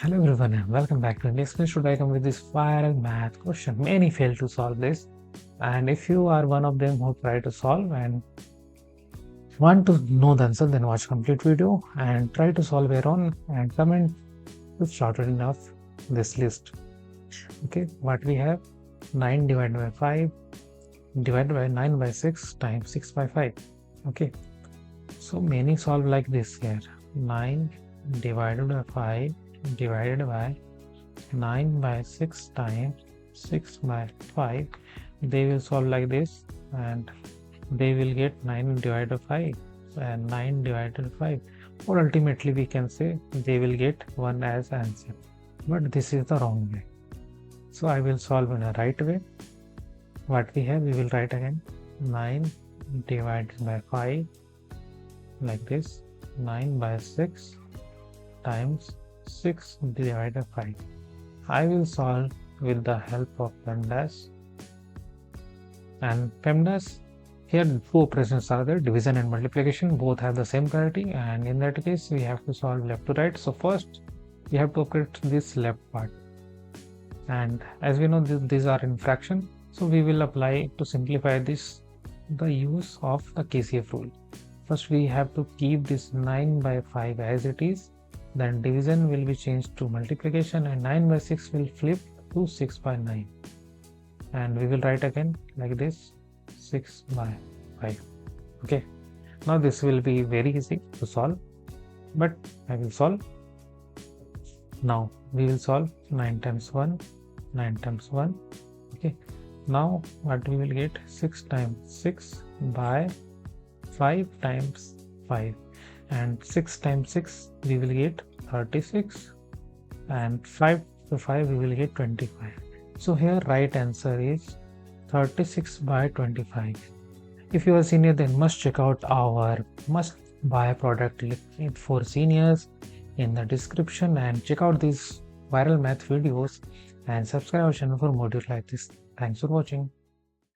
Hello everyone and welcome back to Index Quiz. Today I come with this viral math question. Many fail to solve this, and if you are one of them who try to solve and want to know the answer, then watch complete video and try to solve your own and comment if shorted enough this list. Okay, what we have: 9 divided by 5 divided by 9 by 6 times 6 by 5. Okay, so many solve like this here: 9 divided by 5 divided by 9 by 6 times 6 by 5. They will solve like this and they will get 9 divided by 5 and 9 divided by 5, or ultimately we can say they will get 1 as answer, but this is the wrong way. So I will solve in a right way. What we have, we will write again: 9 divided by 5 like this, 9 by 6 times 6 divided by 5. I will solve with the help of PEMDAS. And PEMDAS, here two operations are there: division and multiplication. Both have the same priority, and in that case we have to solve left to right. So first we have to operate this left part, and as we know these are in fraction, so we will apply to simplify this the use of the KCF rule. First we have to keep this 9 by 5 as it is, then division will be changed to multiplication, and 9 by 6 will flip to 6 by 9, and we will write again like this: 6 by 5. Okay, now this will be very easy to solve, but I will solve. Now we will solve 9 times 1, 9 times 1. Okay, now what we will get: 6 times 6 by 5 times 5, and 6 times 6 we will get 36, and 5 to 5 we will get 25. So here right answer is 36 by 25. If you are senior, then must check out our must buy product link for seniors in the description, and check out these viral math videos and subscribe our channel for more videos like this. Thanks for watching.